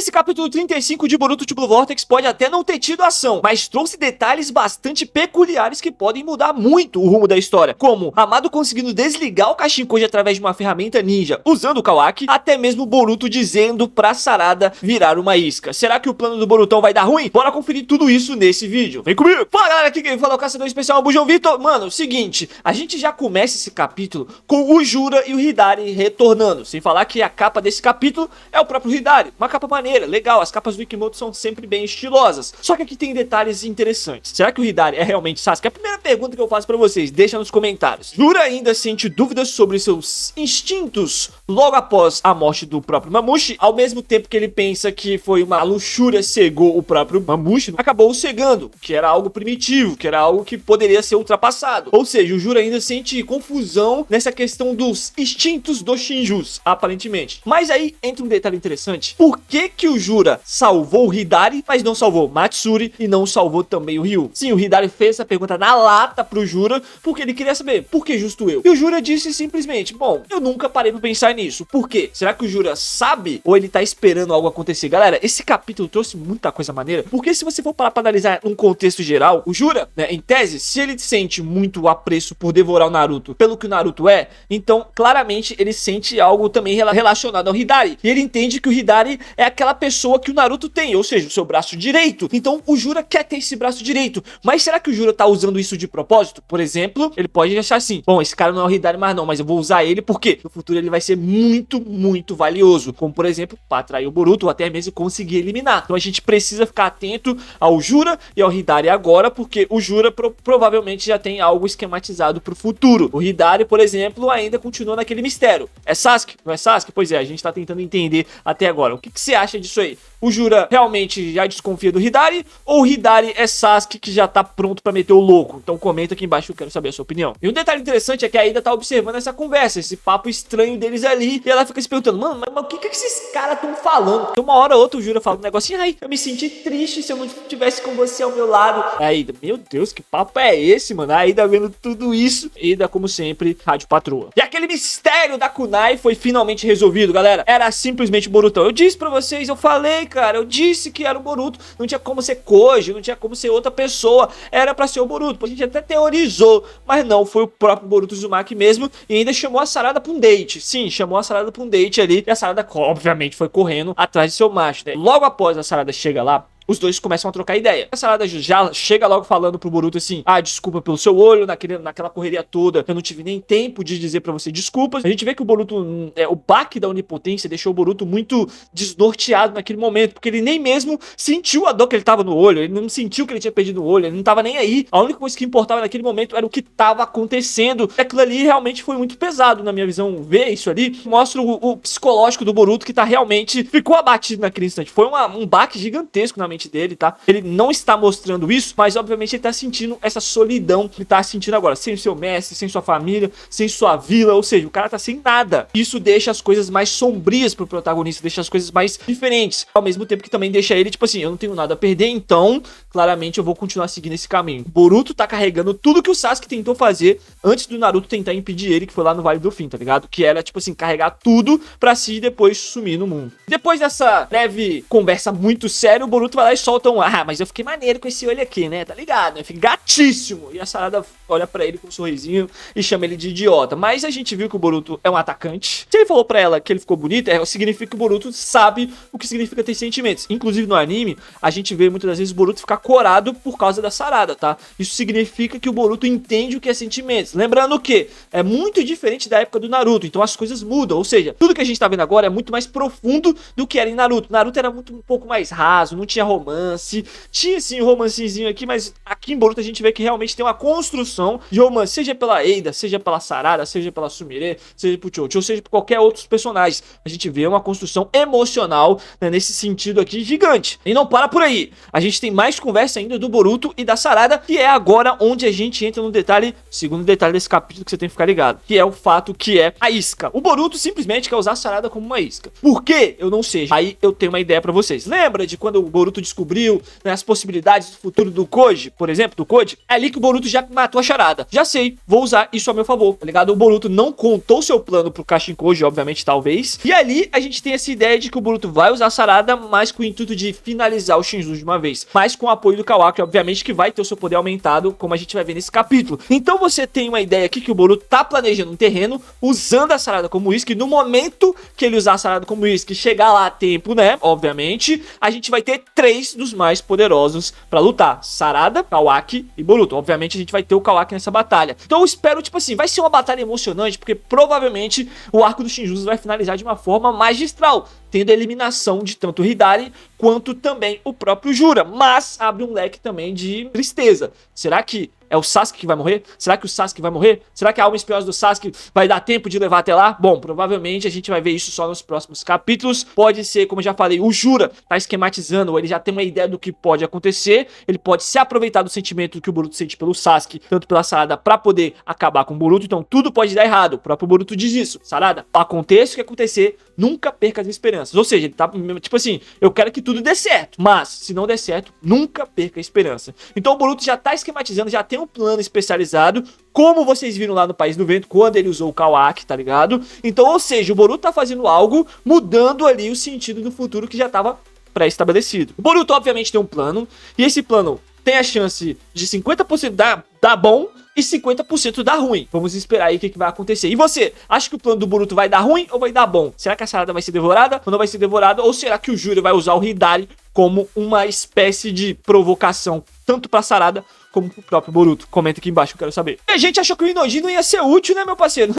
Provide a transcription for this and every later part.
Esse capítulo 35 de Boruto de Blue Vortex pode até não ter tido ação, mas trouxe detalhes bastante peculiares que podem mudar muito o rumo da história, como Amado conseguindo desligar o Kashinkoji através de uma ferramenta ninja usando o Kawaki, até mesmo Boruto dizendo pra Sarada virar uma isca. Será que o plano do Borutão vai dar ruim? Bora conferir tudo isso nesse vídeo. Vem comigo! Fala galera, aqui quem fala é o Caçador Especial Bujão Vitor. Mano, o seguinte, a gente já começa esse capítulo com o Jura e o Hidari retornando, sem falar que a capa desse capítulo é o próprio Hidari, uma capa maneira, legal, as capas do Ikimoto são sempre bem estilosas, só que aqui tem detalhes interessantes. Será que o Hidari é realmente Sasuke? A primeira pergunta que eu faço pra vocês, deixa nos comentários. Jura ainda sente dúvidas sobre seus instintos logo após a morte do próprio Mamushi, ao mesmo tempo que ele pensa que foi uma luxúria cegou o próprio Mamushi, acabou o cegando, que era algo primitivo, que era algo que poderia ser ultrapassado. Ou seja, o Jura ainda sente confusão nessa questão dos instintos dos Shinjus, aparentemente. Mas aí entra um detalhe interessante. Por que o Jura salvou o Hidari, mas não salvou Matsuri e não salvou também o Ryu? Sim, o Hidari fez essa pergunta na lata pro Jura, porque ele queria saber, por que justo eu? E o Jura disse simplesmente, bom, eu nunca parei pra pensar nisso. Por quê? Será que o Jura sabe ou ele tá esperando algo acontecer? Galera, esse capítulo trouxe muita coisa maneira, porque se você for parar pra analisar num contexto geral, o Jura, né, em tese, se ele sente muito apreço por devorar o Naruto pelo que o Naruto é, então claramente ele sente algo também relacionado ao Hidari. E ele entende que o Hidari é aquela pessoa que o Naruto tem, ou seja, o seu braço direito. Então o Jura quer ter esse braço direito. Mas será que o Jura tá usando isso de propósito? Por exemplo, ele pode achar assim, bom, esse cara não é o Hidari mais não, mas eu vou usar ele porque no futuro ele vai ser muito, muito valioso. Como por exemplo, para atrair o Boruto ou até mesmo conseguir eliminar. Então a gente precisa ficar atento ao Jura e ao Hidari agora, porque o Jura provavelmente já tem algo esquematizado pro futuro. O Hidari, por exemplo, ainda continua naquele mistério. É Sasuke? Não é Sasuke? Pois é, a gente tá tentando entender até agora. O que você acha disso aí? O Jura realmente já desconfia do Hidari? Ou o Hidari é Sasuke que já tá pronto pra meter o louco? Então comenta aqui embaixo que eu quero saber a sua opinião. E um detalhe interessante é que a Ida tá observando essa conversa, esse papo estranho deles ali, e ela fica se perguntando, mano, mas o que esses caras tão falando? Porque uma hora ou outra o Jura fala um negocinho, ai, eu me senti triste se eu não estivesse com você ao meu lado. A Ida, meu Deus, que papo é esse, mano? A Ida vendo tudo isso. Ida, como sempre, Rádio Patroa. E aquele mistério da Kunai foi finalmente resolvido, galera. Era simplesmente o Borutão. Eu disse pra vocês, eu falei, cara, eu disse que era o Boruto. Não tinha como ser Koji, não tinha como ser outra pessoa. Era pra ser o Boruto. A gente até teorizou, mas não, foi o próprio Boruto Uzumaki mesmo. E ainda chamou a Sarada pra um date. Sim, chamou a Sarada pra um date ali. E a Sarada, obviamente, foi correndo atrás de seu macho, né? Logo após a Sarada chega lá, os dois começam a trocar ideia. A Sarada já chega logo falando pro Boruto assim, ah, desculpa pelo seu olho, naquela correria toda, eu não tive nem tempo de dizer pra você desculpas. A gente vê que o Boruto, o baque da onipotência deixou o Boruto muito desnorteado naquele momento, porque ele nem mesmo sentiu a dor que ele tava no olho, ele não sentiu que ele tinha perdido o olho, ele não tava nem aí. A única coisa que importava naquele momento era o que tava acontecendo. E aquilo ali realmente foi muito pesado, na minha visão, ver isso ali. Mostra o psicológico do Boruto que tá realmente, ficou abatido naquele instante. Foi um baque gigantesco na mente dele, tá? Ele não está mostrando isso, mas obviamente ele tá sentindo essa solidão que ele tá sentindo agora, sem o seu mestre, sem sua família, sem sua vila, ou seja, o cara tá sem nada. Isso deixa as coisas mais sombrias pro protagonista, deixa as coisas mais diferentes, ao mesmo tempo que também deixa ele, tipo assim, eu não tenho nada a perder, então, claramente eu vou continuar seguindo esse caminho. O Boruto tá carregando tudo que o Sasuke tentou fazer antes do Naruto tentar impedir ele, que foi lá no Vale do Fim, tá ligado? Que era, tipo assim, carregar tudo pra si e depois sumir no mundo. Depois dessa breve conversa muito séria, o Boruto vai lá e solta um, ah, mas eu fiquei maneiro com esse olho aqui, né, tá ligado? Eu fiquei gatíssimo. E a Sarada olha pra ele com um sorrisinho e chama ele de idiota. Mas a gente viu que o Boruto é um atacante. Se ele falou pra ela que ele ficou bonito, significa que o Boruto sabe o que significa ter sentimentos. Inclusive no anime, a gente vê muitas das vezes o Boruto ficar corado por causa da Sarada, tá? Isso significa que o Boruto entende o que é sentimentos. Lembrando que é muito diferente da época do Naruto, então as coisas mudam. Ou seja, tudo que a gente tá vendo agora é muito mais profundo do que era em Naruto. Naruto era um pouco mais raso, não tinha romance. Tinha sim um romancezinho aqui, mas aqui em Boruto a gente vê que realmente tem uma construção de romance, seja pela Eida, seja pela Sarada, seja pela Sumire, seja pro Chocho, seja por qualquer outros personagens. A gente vê uma construção emocional, né, nesse sentido aqui gigante. E não para por aí. A gente tem mais conversa ainda do Boruto e da Sarada, que é agora onde a gente entra no detalhe, segundo detalhe desse capítulo que você tem que ficar ligado, que é o fato que é a isca. O Boruto simplesmente quer usar a Sarada como uma isca. Por quê? Eu não sei. Aí eu tenho uma ideia pra vocês. Lembra de quando o Boruto Boruto descobriu, né, as possibilidades do futuro do Koji, por exemplo, do Koji, é ali que o Boruto já matou a charada. Já sei, vou usar isso a meu favor, tá ligado? O Boruto não contou seu plano pro Kashin Koji, obviamente, talvez. E ali a gente tem essa ideia de que o Boruto vai usar a Sarada, mas com o intuito de finalizar o Shinzou de uma vez. Mas com o apoio do Kawaki, obviamente, que vai ter o seu poder aumentado, como a gente vai ver nesse capítulo. Então você tem uma ideia aqui que o Boruto tá planejando um terreno, usando a Sarada como isca, e no momento que ele usar a Sarada como isca e chegar lá a tempo, né, obviamente, a gente vai ter 3 dos mais poderosos pra lutar: Sarada, Kawaki e Boruto. Obviamente a gente vai ter o Kawaki nessa batalha. Então eu espero, tipo assim, vai ser uma batalha emocionante, porque provavelmente o arco do Shinjutsu vai finalizar de uma forma magistral, tendo a eliminação de tanto o Hidari quanto também o próprio Jura. Mas abre um leque também de tristeza. Será que é o Sasuke que vai morrer? Será que o Sasuke vai morrer? Será que a alma espinhosa do Sasuke vai dar tempo de levar até lá? Bom, provavelmente a gente vai ver isso só nos próximos capítulos. Pode ser, como eu já falei, o Jura tá esquematizando, ele já tem uma ideia do que pode acontecer. Ele pode se aproveitar do sentimento que o Boruto sente pelo Sasuke, tanto pela Sarada, pra poder acabar com o Boruto. Então tudo pode dar errado. O próprio Boruto diz isso: Sarada, aconteça o que acontecer, nunca perca as esperanças. Ou seja, ele tá tipo assim, eu quero que tudo dê certo, mas se não der certo, nunca perca a esperança. Então o Boruto já tá esquematizando, já tem um plano especializado, como vocês viram lá no País do Vento, quando ele usou o Kawaki, tá ligado? Então, ou seja, o Boruto tá fazendo algo, mudando ali o sentido do futuro que já tava pré-estabelecido. O Boruto obviamente tem um plano, e esse plano tem a chance de 50% dar bom e 50% dar ruim. Vamos esperar aí o que vai acontecer. E você, acha que o plano do Boruto vai dar ruim ou vai dar bom? Será que a Sarada vai ser devorada ou não vai ser devorada? Ou será que o Júlio vai usar o Hidari como uma espécie de provocação, tanto pra Sarada como pro próprio Boruto? Comenta aqui embaixo, eu quero saber. E a gente achou que o Inojin não ia ser útil, né, meu parceiro?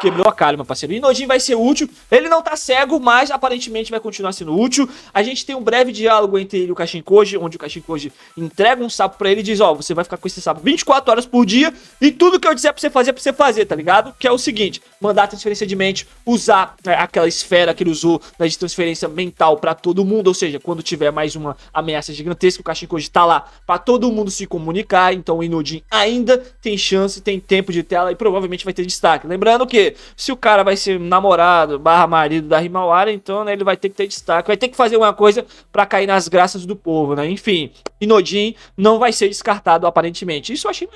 Quebrou a cara, meu parceiro. O Inojin vai ser útil. Ele não tá cego, mas aparentemente vai continuar sendo útil. A gente tem um breve diálogo entre ele e o Kashin Koji, onde o Kashin Koji entrega um sapo pra ele e diz: ó, você vai ficar com esse sapo 24 horas por dia e tudo que eu disser pra você fazer, tá ligado? Que é o seguinte: mandar a transferência de mente, usar aquela esfera que ele usou na de transferência mental pra todo mundo. Ou seja, quando tiver mais uma ameaça gigantesca, o Kashin Koji tá lá pra todo mundo se comunicar. Então o Inojin ainda tem chance, tem tempo de tela e provavelmente vai ter destaque. Lembrando que se o cara vai ser namorado barra marido da Himawari, então, né, ele vai ter que ter destaque, vai ter que fazer uma coisa pra cair nas graças do povo, né? Enfim, Inojin não vai ser descartado aparentemente. Isso eu achei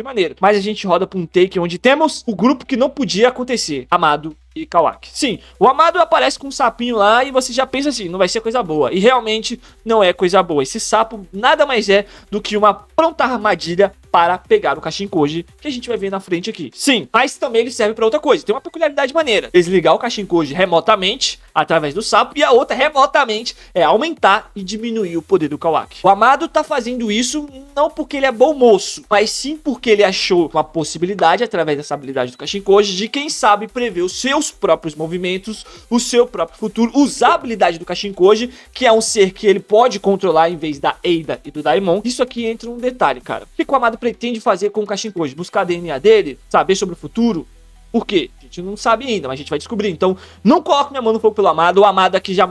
maneiro, Mas a gente roda pra um take onde temos o grupo que não podia acontecer: Amado e Kawaki. Sim, o Amado aparece com um sapinho lá e você já pensa assim, não vai ser coisa boa. E realmente não é coisa boa. Esse sapo nada mais é do que uma pronta armadilha para pegar o Kashin Koji, que a gente vai ver na frente aqui. Sim, mas também ele serve para outra coisa. Tem uma peculiaridade maneira: desligar o Kashin Koji remotamente, através do sapo, e a outra remotamente é aumentar e diminuir o poder do Kawaki. O Amado tá fazendo isso não porque ele é bom moço, mas sim porque ele achou uma possibilidade, através dessa habilidade do Kashin Koji, de quem sabe prever os seus próprios movimentos, o seu próprio futuro, usar a habilidade do Kashin Koji, que é um ser que ele pode controlar em vez da Eida e do Daimon. Isso aqui entra um detalhe, cara. O que o Amado pretende fazer com o Kashin Koji? Buscar a DNA dele? Saber sobre o futuro? Por quê? A gente não sabe ainda, mas a gente vai descobrir. Então, não coloque minha mão no fogo pelo Amado. O Amado aqui já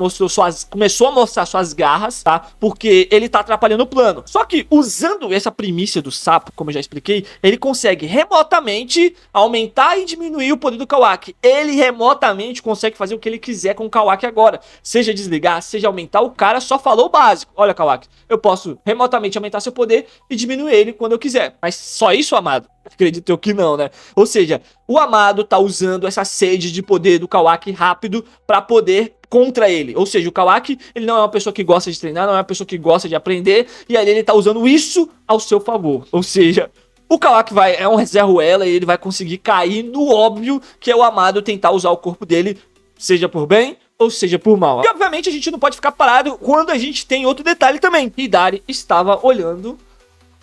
começou a mostrar suas garras, tá? Porque ele tá atrapalhando o plano. Só que, usando essa primícia do sapo, como eu já expliquei, ele consegue remotamente aumentar e diminuir o poder do Kawaki. Ele remotamente consegue fazer o que ele quiser com o Kawaki agora. Seja desligar, seja aumentar. O cara só falou o básico: olha, Kawaki, eu posso remotamente aumentar seu poder e diminuir ele quando eu quiser. Mas só isso, Amado? Acredito eu que não, né? Ou seja, o Amado tá usando essa sede de poder do Kawaki rápido pra poder contra ele. Ou seja, o Kawaki, ele não é uma pessoa que gosta de treinar, não é uma pessoa que gosta de aprender, e aí ele tá usando isso ao seu favor. Ou seja, o Kawaki é um Zé Ruela e ele vai conseguir cair no óbvio, que é o Amado tentar usar o corpo dele, seja por bem ou seja por mal. E obviamente a gente não pode ficar parado quando a gente tem outro detalhe também: Hidari estava olhando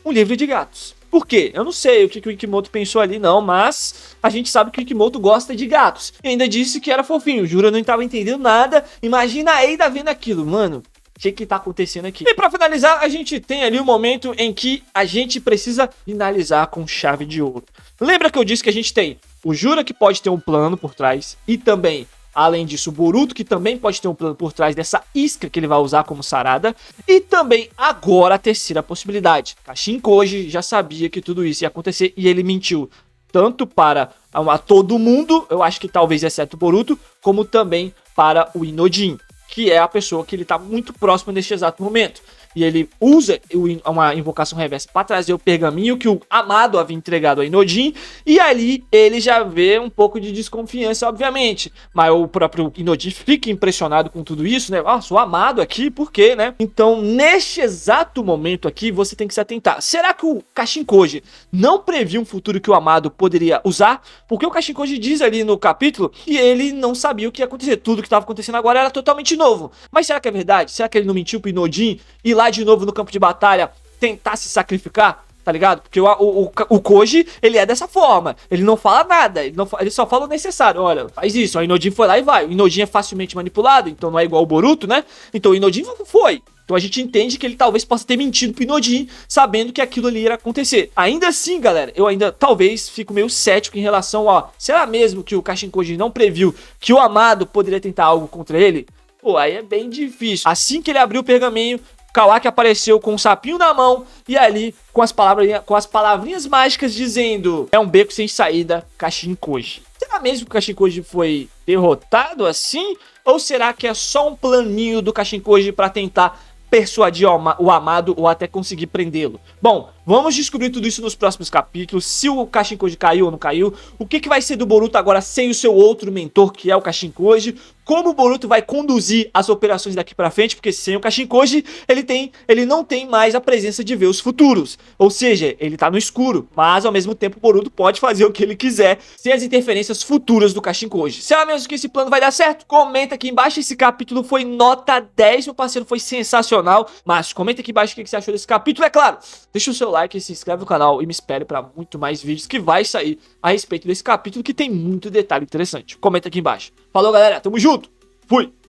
um livro de gatos. Por quê? Eu não sei o que o Ikimoto pensou ali, não, mas a gente sabe que o Ikimoto gosta de gatos. E ainda disse que era fofinho. O Jura não estava entendendo nada. Imagina a Eida vendo aquilo, mano. O que tá acontecendo aqui? E pra finalizar, a gente tem ali o momento em que a gente precisa finalizar com chave de ouro. Lembra que eu disse que a gente tem o Jura, que pode ter um plano por trás, e também, além disso, o Boruto, que também pode ter um plano por trás dessa isca que ele vai usar como Sarada. E também, agora, a terceira possibilidade: Kashin Koji já sabia que tudo isso ia acontecer e ele mentiu. Tanto para a todo mundo, eu acho que talvez exceto o Boruto, como também para o Inojin. que é a pessoa que ele tá muito próximo neste exato momento. E ele usa uma invocação reversa para trazer o pergaminho que o Amado havia entregado a Inodin. E ali ele já vê um pouco de desconfiança, obviamente. Mas o próprio Inodin fica impressionado com tudo isso, né? Nossa, o Amado aqui, por quê, né? Então, neste exato momento aqui, você tem que se atentar. Será que o Kashinkoji não previu um futuro que o Amado poderia usar? Porque o Kashinkoji diz ali no capítulo que ele não sabia o que ia acontecer. Tudo que estava acontecendo agora era totalmente novo. Mas será que é verdade? Será que ele não mentiu pro Inodin e lá de novo no campo de batalha tentar se sacrificar, tá ligado? Porque o Koji, ele é dessa forma, ele não fala nada, ele só fala o necessário. Olha, faz isso, o Inodin foi lá e vai. O Inodin é facilmente manipulado, então não é igual o Boruto, né? Então o Inodin foi. Então a gente entende que ele talvez possa ter mentido pro Inodin, sabendo que aquilo ali ia acontecer. Ainda assim, galera, eu ainda talvez fico meio cético em relação a, será mesmo que o Kashinkoji não previu que o Amado poderia tentar algo contra ele? Pô, aí é bem difícil. Assim que ele abriu o pergaminho, Kawaki apareceu com um sapinho na mão e ali com as palavrinhas mágicas dizendo: é um beco sem saída, Kashinkoji. Será mesmo que o Kashinkoji foi derrotado assim? Ou será que é só um planinho do Kashinkoji para tentar persuadir o Amado ou até conseguir prendê-lo? Bom, vamos descobrir tudo isso nos próximos capítulos. Se o Kashinkoji caiu ou não caiu, o que vai ser do Boruto agora sem o seu outro mentor, que é o Kashinkoji, como o Boruto vai conduzir as operações daqui pra frente, porque sem o Kashinkoji ele não tem mais a presença de ver os futuros, ou seja, ele tá no escuro, mas ao mesmo tempo o Boruto pode fazer o que ele quiser sem as interferências futuras do Kashinkoji. Será mesmo que esse plano vai dar certo? Comenta aqui embaixo. Esse capítulo foi nota 10, meu parceiro, foi sensacional, mas comenta aqui embaixo o que você achou desse capítulo. É claro, deixa o seu like, se inscreve no canal e me espere para muito mais vídeos que vai sair a respeito desse capítulo, que tem muito detalhe interessante. Comenta aqui embaixo. Falou, galera, tamo junto, fui!